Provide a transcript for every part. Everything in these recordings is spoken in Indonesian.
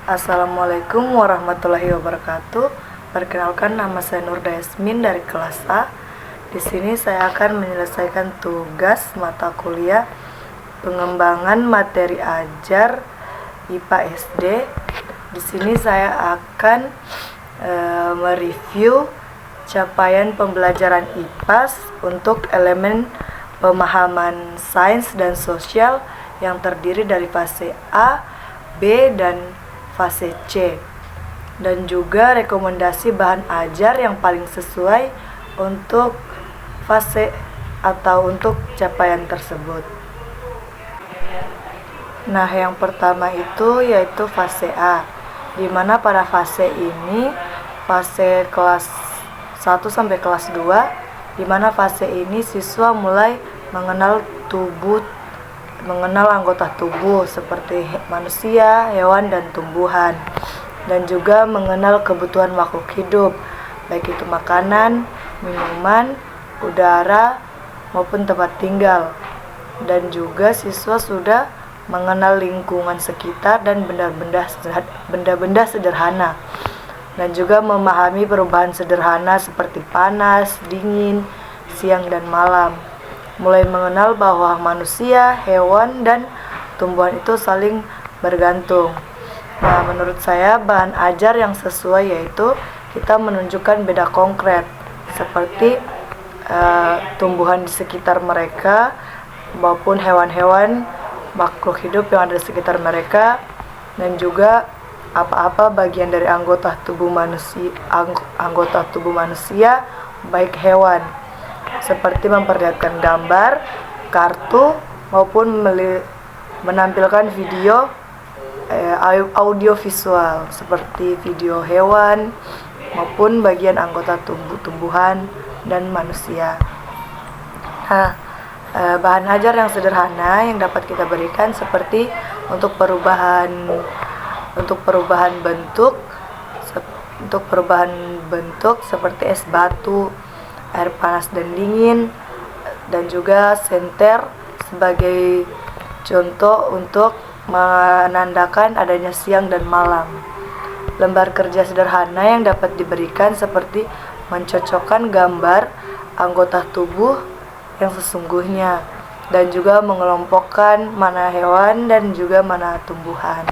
Assalamualaikum warahmatullahi wabarakatuh. Perkenalkan, nama saya Nurda Yasmin dari kelas A. Di sini saya akan menyelesaikan tugas mata kuliah pengembangan materi ajar IPA SD. Di sini saya akan mereview capaian pembelajaran IPA untuk elemen pemahaman sains dan sosial yang terdiri dari fase A, B, dan fase C, dan juga rekomendasi bahan ajar yang paling sesuai untuk fase atau untuk capaian tersebut. Nah, yang pertama itu yaitu fase A, di mana pada fase ini fase kelas 1 sampai kelas 2, di mana fase ini siswa mulai mengenal anggota tubuh seperti manusia, hewan, dan tumbuhan, dan juga mengenal kebutuhan makhluk hidup, baik itu makanan, minuman, udara, maupun tempat tinggal. Dan juga siswa sudah mengenal lingkungan sekitar dan benda-benda sederhana, dan juga memahami perubahan sederhana seperti panas, dingin, siang, dan malam. Mulai mengenal bahwa manusia, hewan, dan tumbuhan itu saling bergantung. Nah, menurut saya bahan ajar yang sesuai yaitu kita menunjukkan beda konkret seperti tumbuhan di sekitar mereka maupun hewan-hewan, makhluk hidup yang ada di sekitar mereka, dan juga apa-apa bagian dari anggota tubuh manusia baik hewan, seperti memperlihatkan gambar, kartu, maupun menampilkan video audio visual seperti video hewan maupun bagian anggota tumbuhan dan manusia. Nah, bahan ajar yang sederhana yang dapat kita berikan seperti untuk perubahan bentuk seperti es batu, air panas dan dingin, dan juga senter sebagai contoh untuk menandakan adanya siang dan malam. Lembar kerja sederhana yang dapat diberikan seperti mencocokkan gambar anggota tubuh yang sesungguhnya, dan juga mengelompokkan mana hewan dan juga mana tumbuhan.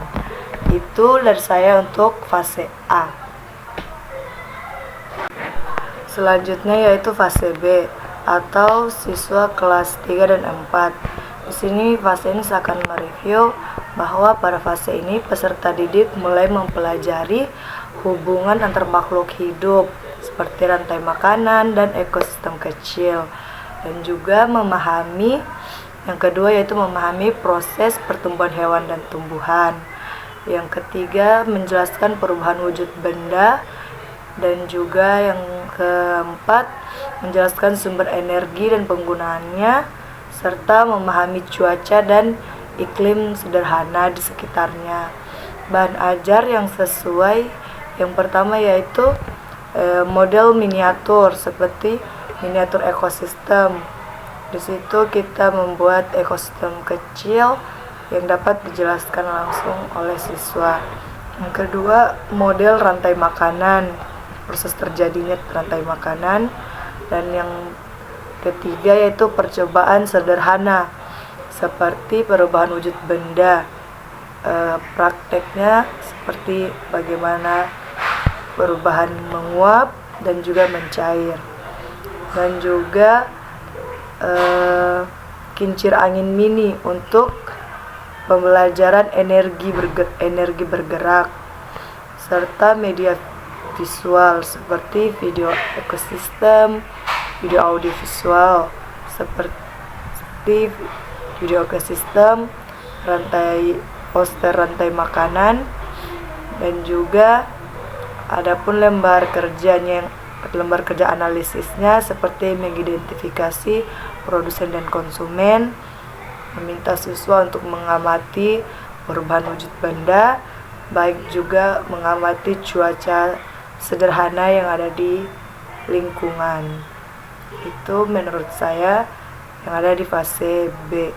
Itu dari saya untuk fase A. Selanjutnya yaitu fase B atau siswa kelas 3 dan 4. Di sini fase ini saya akan mereview bahwa pada fase ini peserta didik mulai mempelajari hubungan antar makhluk hidup seperti rantai makanan dan ekosistem kecil, dan juga yang kedua yaitu memahami proses pertumbuhan hewan dan tumbuhan. Yang ketiga, menjelaskan perubahan wujud benda, dan juga yang keempat, menjelaskan sumber energi dan penggunaannya, serta memahami cuaca dan iklim sederhana di sekitarnya. Bahan ajar yang sesuai yang pertama yaitu model miniatur seperti miniatur ekosistem. Di situ kita membuat ekosistem kecil yang dapat dijelaskan langsung oleh siswa. Yang kedua, model rantai makanan, proses terjadinya rantai makanan. Dan yang ketiga yaitu percobaan sederhana seperti perubahan wujud benda, prakteknya seperti bagaimana perubahan menguap dan juga mencair, dan juga kincir angin mini untuk pembelajaran energi bergerak, serta media visual seperti video ekosistem, video audio visual seperti video ekosistem, poster rantai makanan, dan juga adapun lembar kerja analisisnya seperti mengidentifikasi produsen dan konsumen, meminta siswa untuk mengamati perubahan wujud benda, baik juga mengamati cuaca sederhana yang ada di lingkungan. Itu menurut saya yang ada di fase B.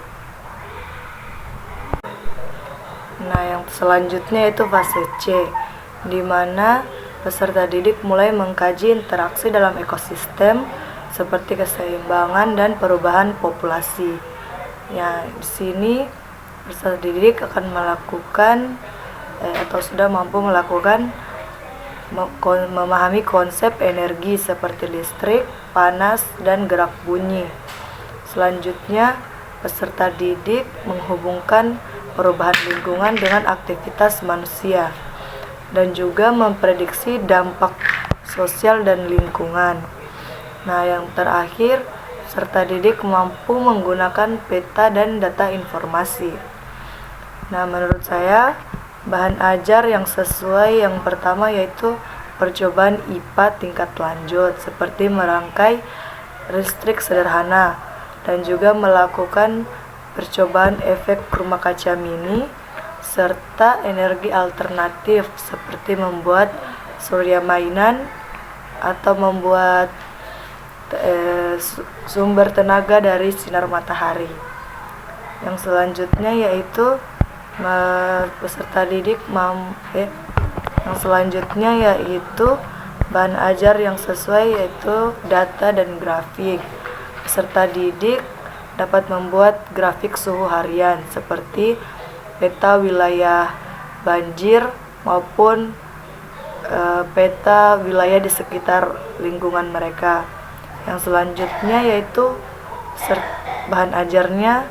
Nah, yang selanjutnya itu fase C, di mana peserta didik mulai mengkaji interaksi dalam ekosistem seperti keseimbangan dan perubahan populasi. Ya, di sini peserta didik akan melakukan atau sudah mampu melakukan memahami konsep energi seperti listrik, panas, dan gerak bunyi. Selanjutnya, peserta didik menghubungkan perubahan lingkungan dengan aktivitas manusia dan juga memprediksi dampak sosial dan lingkungan. Nah, yang terakhir, peserta didik mampu menggunakan peta dan data informasi. Nah, menurut saya bahan ajar yang sesuai yang pertama yaitu percobaan IPA tingkat lanjut seperti merangkai listrik sederhana dan juga melakukan percobaan efek rumah kaca mini serta energi alternatif seperti membuat surya mainan atau membuat sumber tenaga dari sinar matahari. Yang selanjutnya yaitu peserta didik yang selanjutnya yaitu bahan ajar yang sesuai yaitu data dan grafik. Peserta didik dapat membuat grafik suhu harian seperti peta wilayah banjir maupun peta wilayah di sekitar lingkungan mereka. Yang selanjutnya yaitu bahan ajarnya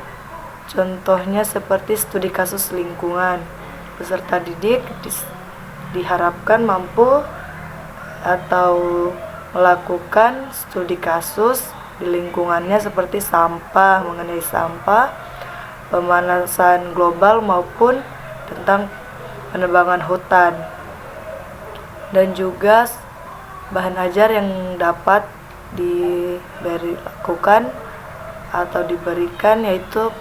contohnya seperti studi kasus lingkungan. Peserta didik diharapkan mampu atau melakukan studi kasus di lingkungannya seperti sampah, mengenai sampah, pemanasan global maupun tentang penebangan hutan. Dan juga bahan ajar yang dapat dilakukan atau diberikan yaitu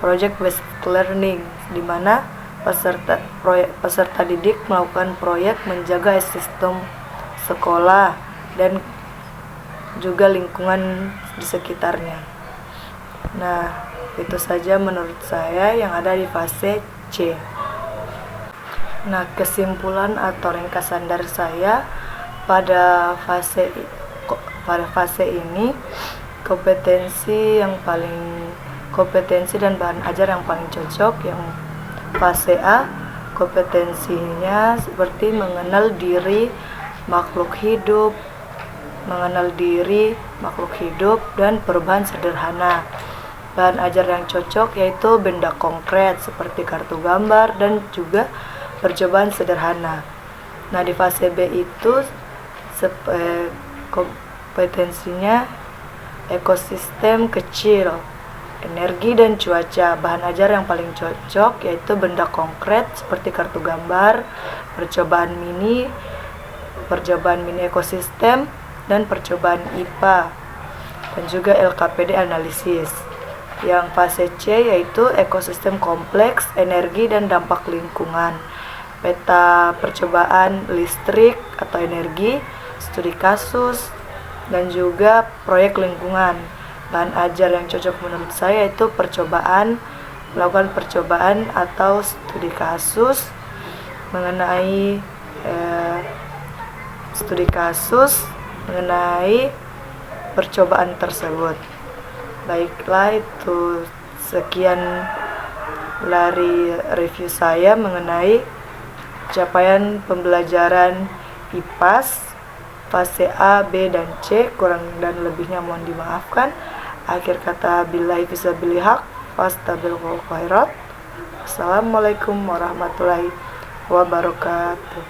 project based learning, di mana peserta didik melakukan proyek menjaga ekosistem sekolah dan juga lingkungan di sekitarnya. Nah, itu saja menurut saya yang ada di fase C. Nah, kesimpulan atau ringkasan dari saya pada fase ini kompetensi dan bahan ajar yang paling cocok yang fase A, kompetensinya seperti mengenal diri makhluk hidup dan perubahan sederhana. Bahan ajar yang cocok yaitu benda konkret seperti kartu gambar dan juga percobaan sederhana. Nah, di fase B itu kompetensinya ekosistem kecil, energi dan cuaca. Bahan ajar yang paling cocok yaitu benda konkret seperti kartu gambar, percobaan mini ekosistem, dan percobaan IPA, dan juga LKPD analisis. Yang fase C yaitu ekosistem kompleks, energi dan dampak lingkungan, peta percobaan listrik atau energi, studi kasus, dan juga proyek lingkungan. Bahan ajar yang cocok menurut saya itu melakukan percobaan atau studi kasus mengenai percobaan tersebut. Baiklah, itu sekian dari review saya mengenai capaian pembelajaran IPAS fase A, B, dan C. Kurang dan lebihnya mohon dimaafkan. Akhir kata, billahi fisabilil haq, fastabiqul khairat. Assalamualaikum warahmatullahi wabarakatuh.